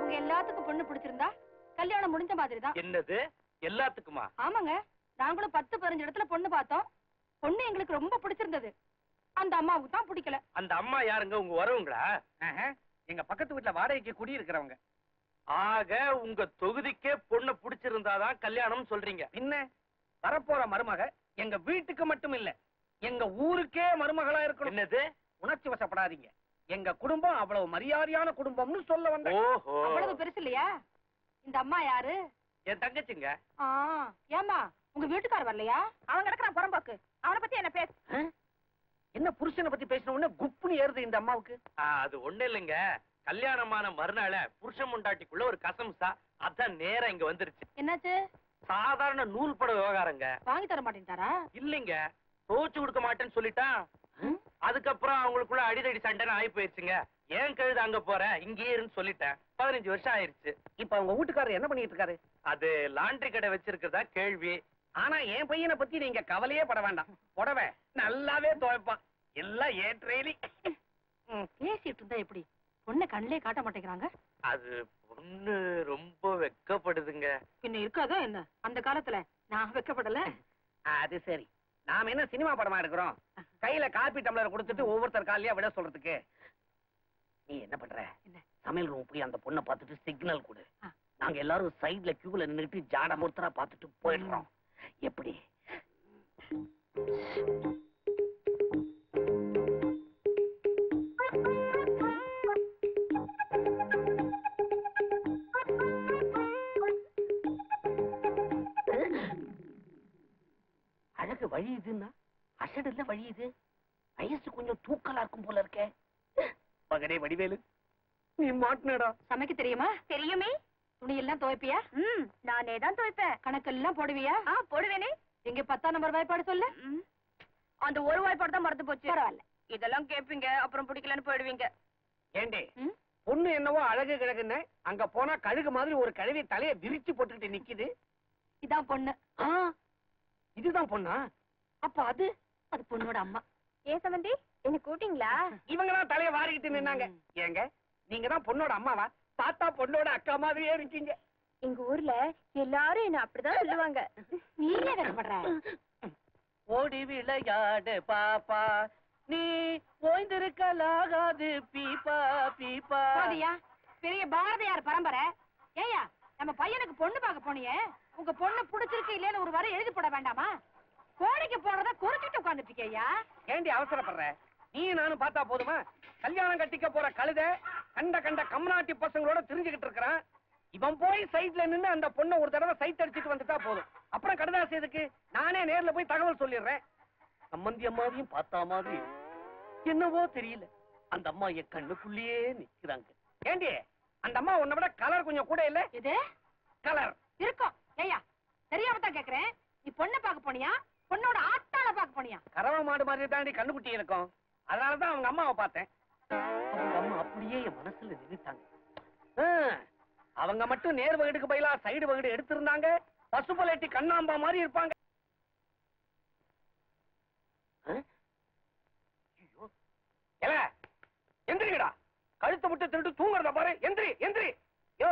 உங்க எல்லாத்துக்கும் பொண்ணு பிடிச்சிருந்தா கல்யாணம் முடிஞ்ச மாதிரி தான். என்னது எல்லாத்துக்குமா? ஆமாங்க, நாங்களும் 10-15 இடத்துல பொண்ணு பார்த்தோம். பொண்ணு எங்களுக்கு ரொம்ப பிடிச்சிருந்தது. அந்த அம்மாவுக்கு தான் பிடிக்கல. அந்த அம்மா யாருங்க? உங்க வரவுங்களா? எங்க பக்கத்து வீட்டுல வாடகைக்கு குடி இருக்கிறவங்க. ஆக உங்க தொகுதிக்கே பொண்ணு பிடிச்சிருந்தாதான் கல்யாணம் சொல்றீங்க. என்ன வரப்போற மருமக எங்க வீட்டுக்கு மட்டும் இல்ல, எங்க ஊருக்கே மருமகளா இருக்கணும். என்னது? உணர்ச்சி வசப்படாதீங்க. எங்க குடும்பம் அவ்வளவு மரியாதையான குடும்பம்னு சொல்ல வந்த. ஓஹோ, அவ்வளவு பெருசு இல்லையா? இந்த அம்மா யாரு? என் தங்கச்சிங்க. ஏமா உங்க வீட்டுக்காரர் வரலையா? அவன் கிடக்குறான் புறம்போக்கு. அவனை பத்தி என்ன பேச? என்ன புருஷனை பத்தி பேசின உடனே குப்புன்னு ஏறுது இந்த அம்மாவுக்கு? அது ஒண்ணு இல்லைங்க, கல்யாணமான மறுநாள புருஷன் முண்டாட்டிக்குள்ள ஒரு கசம்சா, அதான் நேரம் இங்க வந்துருச்சு. என்னாச்சு? சாதாரண நூல் பட விவகாரங்க. வாங்கி தர மாட்டேன்ட்டாரா? இல்லைங்க, தோச்சு கொடுக்க மாட்டேன்னு சொல்லிட்டா. அதுக்கப்புறம் அவங்களுக்குள்ள அடிதடி சண்டைன்னு ஆகி போயிருச்சுங்க. ஏன் கழுது அங்க போற, இங்கேயே இருந்து சொல்லிட்டேன். 15 வருஷம் ஆயிருச்சு. இப்ப அவங்க வீட்டுக்காரர் என்ன பண்ணிட்டு இருக்காரு? அது லாண்டரி கடை வச்சிருக்கிறதா கேள்வி. ஆனா என் பையனை பத்தி நீங்க கவலையே பட வேண்டாம். புடவை நல்லாவே துவைப்பான். எல்லாம் ஏற்றேலி. பேசிட்டு இருந்தா எப்படி? பொண்ணை கண்ணிலே காட்ட மாட்டேங்கிறாங்க. அது பொண்ணு ரொம்ப வெக்கப்படுதுங்க. பின்ன இருக்காதோ என்ன? அந்த காலத்துல நான் வெக்கப்படல. அது சரி, நாம என்ன சினிமா படமா எடுக்கிறோம்? கையில காப்பி டம்ளர் கொடுத்துட்டு ஒவ்வொருத்தர் காலையா விட சொல்றதுக்கு. நீ என்ன பண்ற? சமையல் ரூம் போய் அந்த பொண்ணை பார்த்துட்டு சிக்னல் கொடு. நாங்க எல்லாரும் சைடுல கியூல நின்னுட்டு ஜாட மூர்த்தரா பார்த்துட்டு போயிடுறோம். எப்படி? அழகு வழியுதுன்னா அசடுல வழியுது. வயசு கொஞ்சம் தூக்கலா இருக்கும் போல இருக்கே. மகனே வடிவேலு, நீ மாட்டினடா. சமைக்க தெரியுமா? தெரியுமே. துணி எல்லாம் துவைப்பியா? நானே தான் துவைப்பேன். கணக்கெல்லாம் போடுவியா? போடுவேனே. எங்க 10ஆம் நம்பர் வாய்ப்பாடு சொல்லு. அந்த ஒரு வாய்ப்பாடு தான் மறந்து போச்சு. பரவாயில்ல, இதெல்லாம் கேப்பீங்க, அப்புறம் பிடிக்கலன்னு போயிடுவீங்க. ஏண்டே, பொண்ணு என்னவோ அழகு கிழகுன்னு அங்க போனா கழுகு மாதிரி ஒரு கழுவி தலைய விரிச்சு போட்டுக்கிட்டு நிக்குது. இதான் பொண்ணு. இதுதான் பொண்ணா? அப்ப அது பொண்ணோட அம்மா. ஏன் சம்பந்தி, என்ன கூட்டிங்களா? இவங்கதான் தலைய வாரிக்கிட்டு நின்னாங்க. ஏங்க, நீங்க தான் பொண்ணோட அம்மாவா? பார்த்தா பொண்ணோட அக்கா மாதிரியே இருக்கீங்க. எங்க ஊர்ல எல்லாரும் என்ன அப்படிதான் சொல்லுவாங்க. நீ ஏன் வெக்கப்படுற? ஓடி விளையாடு பாப்பா, நீ ஓய்ந்திருக்கலாகாது பீப்பா பீப்பா. பெரிய பாரதியார் பரம்பரை. ஏயா, நம்ம பையனுக்கு பொண்ணு பார்க்க போனியே, உங்க பொண்ணு பிடிச்சிருக்கு இல்லன்னு ஒரு வரை எழுதி போட வேண்டாமா? கோடைக்கு போறத குறிச்சிட்டு உட்கார்ந்துட்டு இருக்கியா? ஏண்டி அவசரப்படுற? நீ நானும் பார்த்தா போதுமா? கல்யாணம் கட்டிக்க போற கழுத கண்ட கண்ட கம்நாட்டி பசங்களோட தெரிஞ்சுக்கிட்டு இருக்கிறான். இவன் போய் சைட்ல நின்னு அந்த பொண்ணை ஒரு தடவை சைட் அடிச்சுட்டு வந்துட்டா போதும். அப்புறம் கடுதாசி எதுக்கு? நானே நேர்ல போய் தகவல் சொல்லிடுறேன். சம்பந்தி அம்மாவையும் பார்த்தா மாதிரி என்னவோ தெரியல, அந்த அம்மா என் கண்ணுக்குள்ளேயே நிக்கிறாங்க. ஏண்டி, அந்த அம்மா உன்னை விட கலர் கொஞ்சம் கூட இல்ல? இது கலர் இருக்கும். ஏயா, தெரியாம தான் கேக்குறேன். நீ பொண்ணை பார்க்க போனியா, பொண்ணோட ஆட்டாள பார்க்க போனியா? கறவை மாடு மாதிரி தாண்டி கண்ணுக்குட்டி இருக்கும். அதனாலதான் அவங்க அம்மாவை பார்த்தேன். அவங்க அம்மா அப்படியே என் மனசுல நின்னுட்டாங்க. அவங்க மட்டும் நேர் வகுடுக்கு பயிலா சைடு வகுடு எடுத்திருந்தாங்க, பசுபலேட்டி கண்ணாம்பா மாதிரி இருப்பாங்க. எந்திரிங்கடா, கழுத்தை விட்டு திருட்டு தூங்குறத பாரு. எந்திரி எந்திரி. யோ,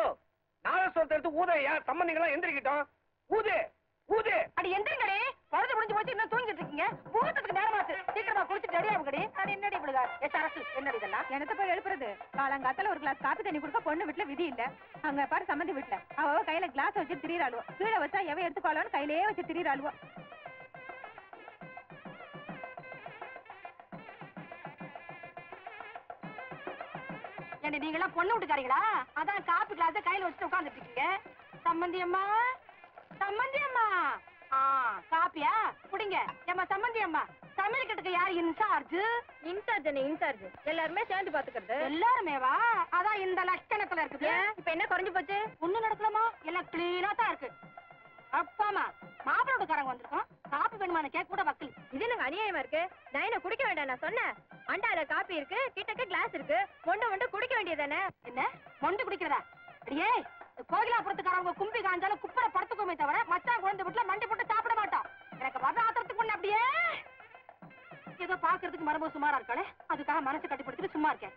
நாகஸ்வரத்தை எடுத்து ஊதையா, சம்பந்திகளா எந்திரிக்கிட்டோம். ஊது ஊது. அடி எந்திரிங்கடே, பழுது முடிஞ்சு போச்சு, இன்னும் தூங்கிட்டு இருக்கீங்க. முகூர்த்தத்துக்கு நேரமாச்சு, சீக்கிரமா குளிச்சுட்டு ரெடி ஆகுங்கடி. அது என்னடி இப்படி அரசு என்னடி இதெல்லாம்? எனக்கு போய் எழுப்புறது. காலங்காத்தால ஒரு கிளாஸ் காப்பி தண்ணி கொடுக்க பொண்ணு வீட்டுல விதி இல்ல. அங்க பாரு சம்பந்தி வீட்டுல அவ கையில கிளாஸ் வச்சு திரியிறாளுவோ, கீழே வச்சா எவ எடுத்துக்கோளான்னு கையிலேயே வச்சு திரியிறாளுவோ. ஏண்டி நீங்களா பொண்ணு விட்டுக்காரீங்களா? அதான் காப்பி கிளாஸ கையில வச்சுட்டு உட்கார்ந்துட்டு இருக்கீங்க. சம்பந்தி அம்மா, சம்பந்தி அம்மா, காப்பியா குடிங்க. ஏமா சம்பந்தி அம்மா, சமையல் கட்டுக்கு யார் இன்சார்ஜ்? இன்சார்ஜ் எல்லாருமே சேர்ந்து பாத்துக்கிறது. எல்லாருமேவா? அதான் இந்த லட்சணத்துல இருக்குது. இப்ப என்ன குறைஞ்சு போச்சு? ஒண்ணு நடக்கலாமா? எல்லாம் கிளீனா தான் இருக்கு. அப்பாமா, மாப்பிளோடக்காரங்க வந்திருக்கோம், காப்பி வேணுமான கேட்க கூட வக்கல். இது எனக்கு அநியாயமா இருக்கு. நான் என்ன குடிக்க வேண்டாம் நான் சொன்னேன். அண்டால காப்பி இருக்கு, கிட்டக்க கிளாஸ் இருக்கு, மொண்டு குடிக்க வேண்டியதானே. என்ன மொண்டு குடிக்கிறதா? அடியே, கோகிலாபுரத்துக்காரவங்க கும்பி காஞ்சாலும் குப்பரை படுத்துக்கோமே தவிர மச்சான் குழந்தை வீட்டுல மண்டி போட்டு சாப்பிட மாட்டோம். எனக்கு வர ஆத்திரத்துக்கு முன்ன அப்படியே ஏதோ பாக்குறதுக்கு மரபு சுமாரா இருக்காளே, அதுக்காக மனசு கட்டிப்படுத்திட்டு சும்மா இருக்கேன்.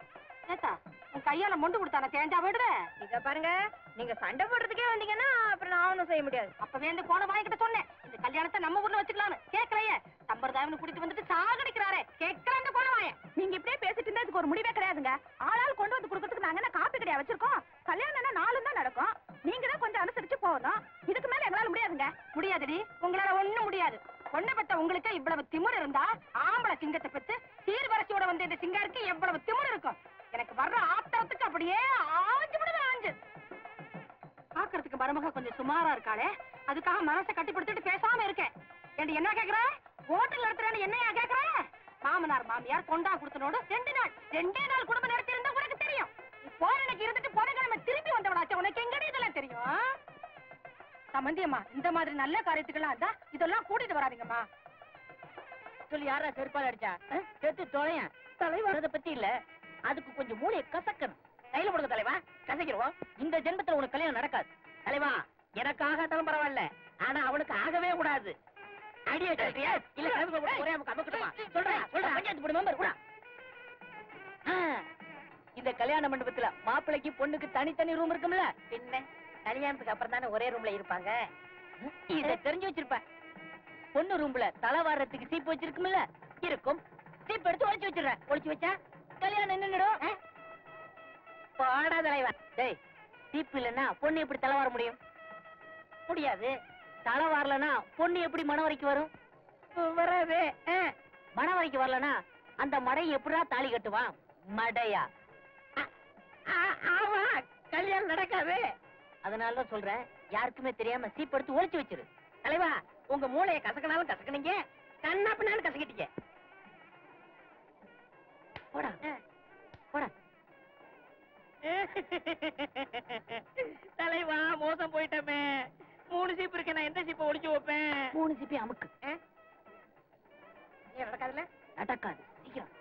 ஏத்தா உன் கையால மொண்டு கொடுத்தான தேஞ்சா போயிடுவேன். இத பாருங்க, நீங்க சண்டை போடுறதுக்கே வந்தீங்கன்னா அப்புறம் நான் ஒண்ணும் செய்ய முடியாது. அப்பவே இந்த கோண வாங்கிட்ட சொன்னேன், இந்த கல்யாணத்தை நம்ம ஊர்ல வச்சுக்கலாம்னு. கேட்கலையே, சம்பிரதாயம்னு கூட்டிட்டு வந்துட்டு சாகடிக்கிறாரே. கேட்கல இந்த கோண வாய. நீங்க இப்படியே பேசிட்டு இருந்தா இதுக்கு ஒரு முடிவே கிடையாதுங்க. ஆளால் கொண்டு வந்து கொடுக்கறதுக்கு நாங்க என்ன காப்பி கடையா வச்சிருக்கோம்? கல்யாணம்னா 4 தான் நடக்கும். நீங்க தான் கொஞ்சம் அனுசரிச்சு போகணும். இதுக்கு மேல எங்களால முடியாதுங்க. முடியாதுடி, உங்களால ஒண்ணும் முடியாது. பொண்ணை பெத்த உங்களுக்கு இவ்வளவு திமிரு இருந்தா ஆம்பளை சிங்கத்தை பெத்து சீர்வரிசையோட வந்து இந்த சிங்காருக்கு எவ்வளவு திமிரு இருக்கும். எனக்கு வர்ற ஆத்திரத்துக்கு அப்படியே ஆஞ்சு விடுவேன், ஆஞ்சு. பாக்குறதுக்கு மருமக கொஞ்சம் சுமாரா இருக்காளே, அதுக்காக மனசை கட்டிப்படுத்திட்டு பேசாம இருக்கேன். ஏண்டி என்ன கேக்குற? ஹோட்டல் நடத்துறேன்னு என்னையா கேக்குற? மாமனார் மாமியார் கொண்டா கொடுத்தனோடு 2 நாள் குடும்பம் நடத்தி இருந்தா உனக்கு தெரியும். நீ போற அன்னைக்கு இருந்துட்டு புதன்கிழமை திருப்பி வந்தவளாச்சே, உனக்கு எங்கடி இதெல்லாம் தெரியும்? சம்பந்தியம்மா, இந்த மாதிரி நல்ல காரியத்துக்கெல்லாம் இருந்தா இதெல்லாம் கூட்டிட்டு வராதீங்கம்மா. சொல்லி யாரா செருப்பால் அடிச்சா? செத்து தொலையன். தலைவரத பத்தி இல்ல, அதுக்கு கொஞ்சம் மூளையை கசக்கணும். கையில கொடுக்க தலைவா, கசக்கிடுவோம். இந்த ஜென்மத்துல உனக்கு கல்யாணம் நடக்காது. தலைவா, எனக்கு ஆகாட்டாலும் பரவாயில்ல, ஆனா அவனுக்கு ஆகவே கூடாது. அடியே சொல்றியா இல்ல கலந்து கூட ஒரே நமக்கு அமக்கட்டுமா? சொல்றேன் பஞ்சாயத்து போடு மெம்பர் கூட. இந்த கல்யாண மண்டபத்துல மாப்பிள்ளைக்கு பொண்ணுக்கு தனித்தனி ரூம் இருக்கும்ல? பின்ன கல்யாணத்துக்கு அப்புறம் தானே ஒரே ரூம்ல இருப்பாங்க. இத தெரிஞ்சு வச்சிருப்பேன். பொண்ணு ரூம்ல தலை வாரத்துக்கு சீப்பு வச்சிருக்கும்ல? இருக்கும். சீப் எடுத்து ஒளிச்சு வச்சிடுறேன். ஒளிச்சு வச்சா கல்யாணம் நின்னுடும். பாடா தலைவா. டேய், சீப்பு இல்லன்னா பொண்ணு எப்படி தலை வார முடியும்? முடியாது. தலை வாரலனா பொண்ணு எப்படி மணவரைக்கு வரும்? வராது. மணவரைக்கு வரலனா அந்த மடை எப்படா தாலி கட்டுவான்? மடையா? ஆமா, கல்யாணம் நடக்காது. அதனாலதான் சொல்றேன், யாருக்குமே தெரியாம சீப் எடுத்து ஒளிச்சு வச்சிரு. தலைவா, உங்க மூளையை கசக்கினாலும் கசக்குனீங்க, கண்ணா பின்னாலும் கசக்கிட்டீங்க. போடா போடா. தலைவா, மோசம் போயிட்டமே. 3 சீப்பு இருக்கு, நான் எந்த சீப்பை ஒளிச்சு வைப்பேன்? 3 சீப்பை அமுக்கு. நடக்காதுல்ல? நடக்காது. சீக்கிரம்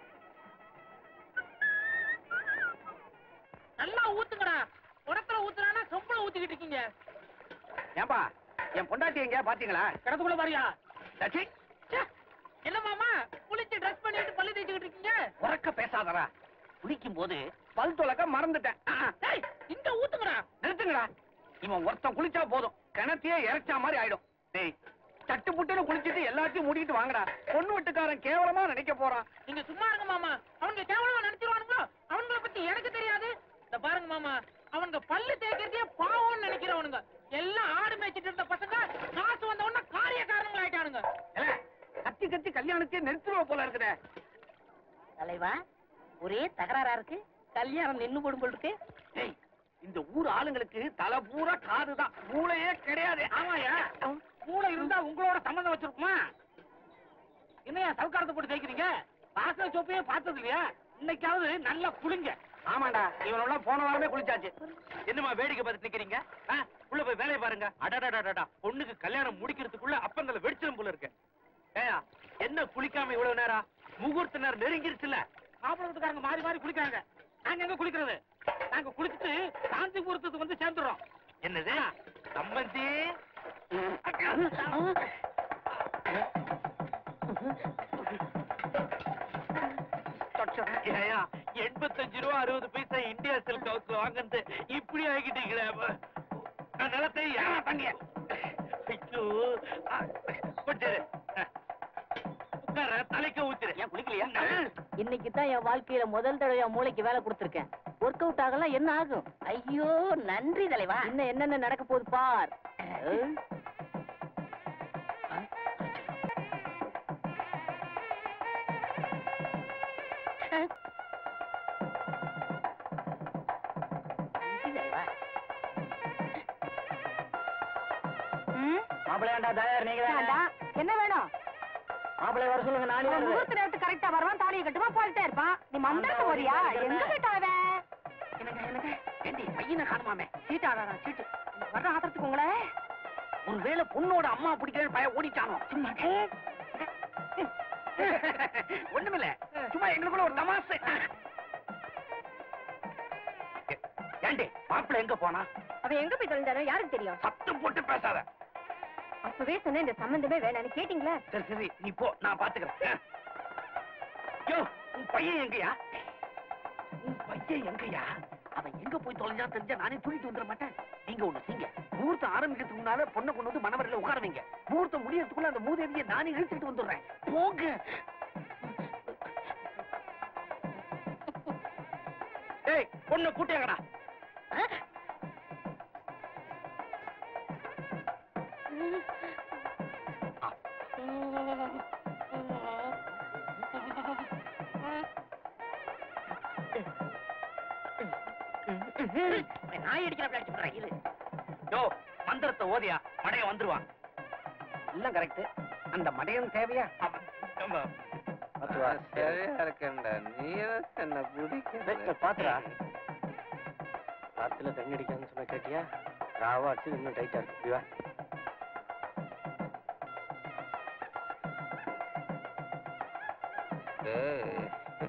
நல்லா ஊத்துங்கடா. உடத்துல ஊத்துறானா சொம்பளம் ஊத்திக்கிட்டு இருக்கீங்க. ஏன்பா, என் பொண்டாட்டி எங்க பாத்தீங்களா? கிடத்துக்குள்ள பாரியா? லட்சி, என்ன மாமா, குளிச்சு ட்ரெஸ் பண்ணிட்டு பல்லு தேய்ச்சிக்கிட்டு இருக்கீங்க? உறக்க பேசாதடா. குளிக்கும் போது பல் துலக்க மறந்துட்டேன். டேய், இங்க ஊத்துங்கடா. நிறுத்துங்கடா. இவன் ஒருத்தன் குளிச்சா போதும், கிணத்தையே இறைச்சா மாதிரி ஆயிடும். டேய், சட்டு புட்டுன்னு குளிச்சுட்டு எல்லாத்தையும் மூடிட்டு வாங்கடா. பொண்ணு வீட்டுக்காரன் கேவலமா நினைக்க போறான். நீங்க சும்மா இருங்க மாமா. அவனுங்க கேவலமா நினைச்சிருவானுங்களோ? அவங்கள பத்தி எனக்கு தெரியாது. இந்த பாருங்க மாமா, அவனுங்க பல்லு தேய்க்கிறதே பாவம்னு நினைக்கிறவனுங்க. எல்லாம் ஆடு மேய்ச்சிட்டு இருந்த பசங்க காசு வந்த உடனே காரியக்காரங்க ஆயிட்டானுங்க. கத்தி கத்தி கல்யாணத்தையே நிறுத்துருவ போல இருக்குதே. தலைவா, ஒரே தகராறா இருக்கு. கல்யாணம் நின்னு போடும் போல் இருக்கு. டேய், இந்த ஊர் ஆளுங்களுக்கு தலை பூரா காதுதான், மூளையே கிடையாது. ஆமாயா, மூளை இருந்தா உங்களோட சம்பந்தம் வச்சிருக்குமா? என்னையா சவுக்காரத்தை போட்டு தேய்க்கிறீங்க? வாசல் சோப்பையே பார்த்தது இல்லையா? இன்னைக்காவது நல்லா குளிங்க. ஆமாண்டா, இவனெல்லாம் போன வாரமே குளிச்சாச்சு. என்னமா வேடிக்கை பார்த்து நிக்கிறீங்க? உள்ள போய் வேலையை பாருங்க. அடடடடா, பொண்ணுக்கு கல்யாணம் முடிக்கிறதுக்குள்ள அப்பங்களை வெடிச்சிடும் போல இருக்கு. ஏயா, என்ன குளிக்காம இவ்வளவு நேரம்? முகூர்த்த நேரம் நெருங்கிருச்சுல. மாப்பிள்ளை வீட்டுக்காரங்க மாறி மாறி குளிக்கிறாங்க. நாங்க எங்க குளிக்கிறது? நாங்க குளிச்சுட்டு சாந்தி முகூர்த்தத்துக்கு வந்து சேர்ந்துடுறோம். என்னது சம்பந்தி? ஏயா, 85 ரூபா 60 பைசா இந்தியா சில்க் ஹவுஸ்ல வாங்குறது இப்படி ஆகிட்டீங்களே. நான் நிலத்தை ஏன் பண்ணிய? ஐயோ, கொஞ்சம் உட்கார, தலைக்க ஊத்துரு. ஏன் குளிக்கலையா? இன்னைக்கு தான் என் வாழ்க்கையில முதல் தடவை என் மூளைக்கு வேலை கொடுத்திருக்கேன். ஒர்க் அவுட் ஆகலாம், என்ன ஆகும்? ஐயோ, நன்றி தலைவா. இன்னும் என்னென்ன நடக்க போகுது பார். மாப்பிள்ளையாண்டா தயார், நீங்க என்ன வேணும்? மாப்பிள்ளை வர சொல்லுங்க. நானே முகூர்த்த நேரத்துக்கு கரெக்டா வருவான், தாலியை கட்டுமா போயிட்டே இருப்பான். நீ மந்திரத்து போறியா? எங்க போயிட்டாவே? எனக்கு ஏண்டி பையனை காணுமாமே? சீட்டாடா சீட்டு. வர்ற ஆத்திரத்துக்கு உங்களே ஒருவேளை பொண்ணோட அம்மா பிடிக்கிறேன்னு பையன் ஓடிட்டானோ? ஒண்ணுமில்ல, சும்மா எங்களுக்குள்ள ஒரு தமாசு. ஏண்டி, மாப்பிள்ளை எங்க போனா? அவன் எங்க போய் தொலைஞ்சானோ யாருக்கு தெரியும்? சத்தம் போட்டு பேசாத. அப்பவே சொன்ன இந்த சம்பந்தமே வேணான்னு கேட்டீங்களா? சரி சரி, நீ போ, நான் பாத்துக்கிறேன். யோ, உன் பையன் எங்கயா? உன் பையன் பையன் எங்கயா? அவன் எங்க போய் தொலைஞ்சா தெரிஞ்சா நானே தூக்கிட்டு வந்துட மாட்டேன். நீங்க ஒண்ணு செய்யுங்க, முகூர்த்தம் ஆரம்பிக்கிறதுக்கு முன்னால பொண்ணை கொண்டு வந்து மணவரையில உட்கார வைங்க. முகூர்த்தம் முடியறதுக்குள்ள அந்த மூதேவியை நானே இழுத்துட்டு வந்துடுறேன். போங்க. டேய், பொண்ணு கூட்டியாங்கடா. நாய் அடிக்கிறப்ப அடிச்சு போடுறேன் இரு. யோ, மந்திரத்தை ஓதியா மடைய வந்துருவான். எல்லாம் கரெக்ட். அந்த மடையன் தேவையா? சரியா இருக்கேன்டா. நீ என்ன பிடிக்க பாத்துரா. காத்துல தண்ணி அடிக்கான்னு சொன்ன கேட்டியா? ராவா அடிச்சு இன்னும் டைட்டா இருக்கு. வா.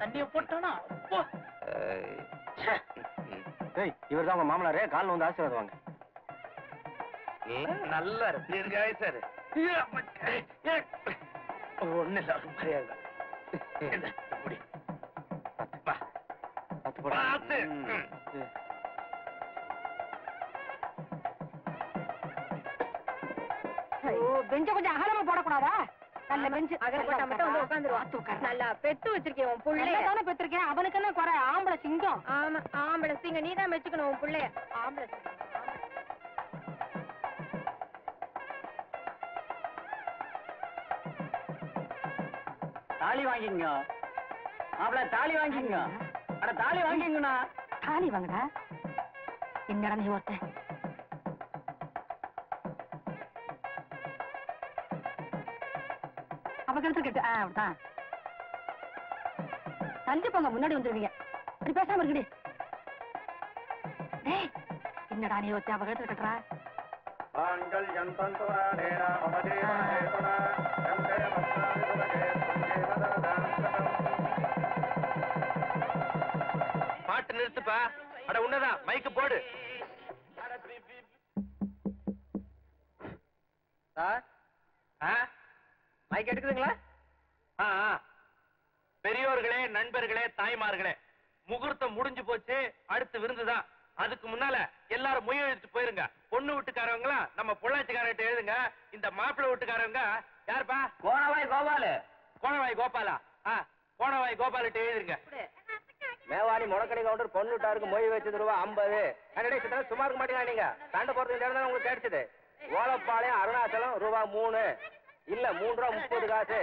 தண்ணிய போட்டானா இவர் தான் உங்க மாமனாரே. காலில் வந்து ஆசீர்வாதம் வாங்க. நல்லா இருக்கு. தீர்காயுசாரு. ஒண்ணு இல்ல, மரியாதை. பார்த்து. பெஞ்ச கொஞ்சம் அகலமா போடக்கூடாதா? நல்ல பெஞ்சு அகல போட்டா மட்டும் வந்து உட்காந்துருவான். நல்லா பெத்து வச்சிருக்கேன் உன் புள்ளைய. தானே பெற்றிருக்கேன். அவனுக்கு என்ன குறை? ஆம்பளை சிங்கம். ஆமா, ஆம்பளை சிங்க நீதான் வச்சுக்கணும் உன் புள்ளைய. ஆம்பளை சிங்கம். தாலி வாங்கிங்க. மாப்பிள்ள தாலி வாங்கிங்க. அட தாலி வாங்கிங்கண்ணா. தாலி வாங்கடா. என்னடா நீ ஒருத்த? அவ கழுத்து கேட்டு அப்படிதான் தஞ்சு போங்க. முன்னாடி வந்துருவீங்க. அப்படி பேசாம இருக்குடி. டேய், என்னடா நீ ஒருத்த? அவ கழுத்து கட்டுறா. பாட்டு நிறுத்துப்பா. அட உன்னதான் மைக்கு போடு. சார், மைக் எடுக்குதுங்களா? பெரியோர்களே, நண்பர்களே, தாய்மார்களே, முகூர்த்தம் முடிஞ்சு போச்சு. அடுத்து விருந்துதான். அதுக்கு முன்னால எல்லாரும் முய எழுதிட்டு போயிருங்க. பொண்ணு வீட்டுக்காரவங்களா நம்ம பொள்ளாச்சிக்காரர்கிட்ட எழுதுங்க. இந்த மாப்பிள்ளை வீட்டுக்காரவங்க யாருப்பா? கோணவாய் கோபாலு. கோணவாய் கோபாலா? கோணவாய் கோபாலிட்ட எழுதிருங்க. மேவாடி முடக்கணி கவுண்டர் பொண்ணுட்டாருக்கு மொய் வச்சது ரூபா 50. சும்மா இருக்க மாட்டீங்களா நீங்க? சண்டை போறது இந்த இடம் உங்களுக்கு கிடைச்சது. ஓலப்பாளையம் அருணாச்சலம் ரூபா 3. இல்ல 3 ரூபா 30 காசு.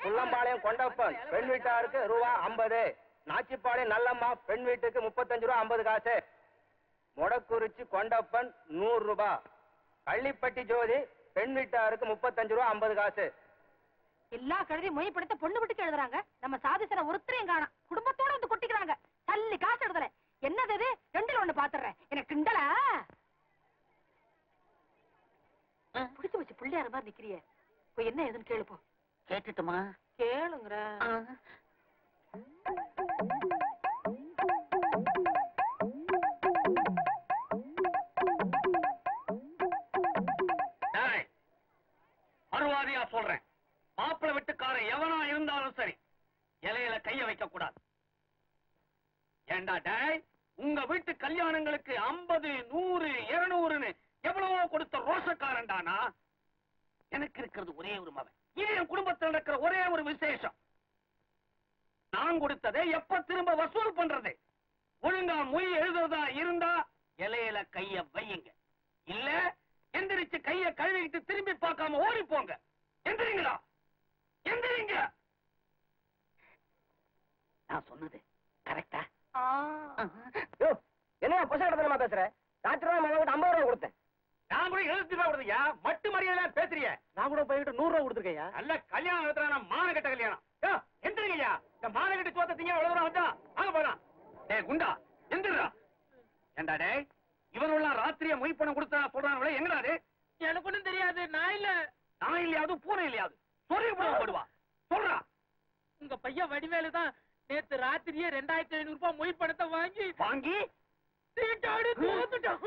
புள்ளம்பாளையம் கொண்டப்பன் பெண் வீட்டாருக்கு ரூபா 50. நாச்சிப்பாளையம் நல்லம்மா பெண் வீட்டுக்கு 35 ரூபா 50 காசு. மொடக்குறிச்சி கொண்டப்பன் 100 ரூபாய். கள்ளிப்பட்டி ஜோதி பெண் வீட்டாருக்கு 35 ரூபா 50 காசு. எல்லா கழுதையும் மொழிப்படுத்த பொண்ணு வீட்டுக்கு எழுதுறாங்க. நம்ம சாதிசர ஒருத்தரையும் காணோம். குடும்பத்தோட வந்து கொட்டிக்கிறாங்க. தள்ளி காசு எடுதல. என்னது இது? 2ல 1 பாத்துறேன். எனக்கு கிண்டலா? புடிச்சு வச்சு பிள்ளையார மாதிரி நிக்கிறிய. போய் என்ன ஏதுன்னு கேளு போ. கேட்டுட்டுமா? கேளுங்கற. மறுவாதியா சொல்றேன், மாப்பிள்ளை வீட்டுக்காரன் எவனா இருந்தாலும் சரி இலையில கைய வைக்க கூடாது. ஏண்டா டேய், உங்க வீட்டு கல்யாணங்களுக்கு 50, 100, 200ன்னு எவ்வளவோ கொடுத்த ரோஷக்காரன்டானா. எனக்கு இருக்கிறது ஒரே ஒரு மகன். இது என் குடும்பத்தில் நடக்கிற ஒரே ஒரு விசேஷம். நான் கொடுத்ததை எப்ப திரும்ப வசூல் பண்றது? ஒழுங்கா மொய் எழுதுறதா இருந்தா இலையில கைய வையுங்க. இல்ல எந்திரிச்சு கைய கழுவிட்டு திரும்பி பார்க்காம ஓடி போங்க. எந்திரிங்களா? எந்திரிங்க. நான் சொன்னது கரெக்டா? என்ன புசகட்டமா பேசுற? ராத்திரி ரூபாய் மாமா 50 ரூபாய் கொடுத்தேன். நான் கூட 70 ரூபாய் கொடுத்தீங்க. மட்டு மரியாதை பேசுறிய? நான் கூட போயிட்டு 100 ரூபாய் கொடுத்துருக்கையா? நல்ல கல்யாணம் நடத்துறா. மானகட்ட கல்யாணம். எந்திரிங்கய்யா. இந்த மானகட்ட சோத்தீங்க எவ்வளவு தூரம் வந்தா வாங்க போலாம். டேய் குண்டா, எந்திரா. ஏண்டா டேய், இவனெல்லாம் ராத்திரிய மொய் பணம் கொடுத்தா சொல்றாங்களே, எங்கடா அது? எனக்கு ஒண்ணும் தெரியாது. நான் இல்ல. நான் இல்லையாவது பூனை இல்லையாது சொல்லி போடுவா. சொல்றா. உங்க பையன் வடிவேலு தான் நேத்து ராத்திரியே 2500 ரூபாய் மொய் பணத்தை வாங்கி வாங்கி தீட்டாடு தோத்துட்டான்.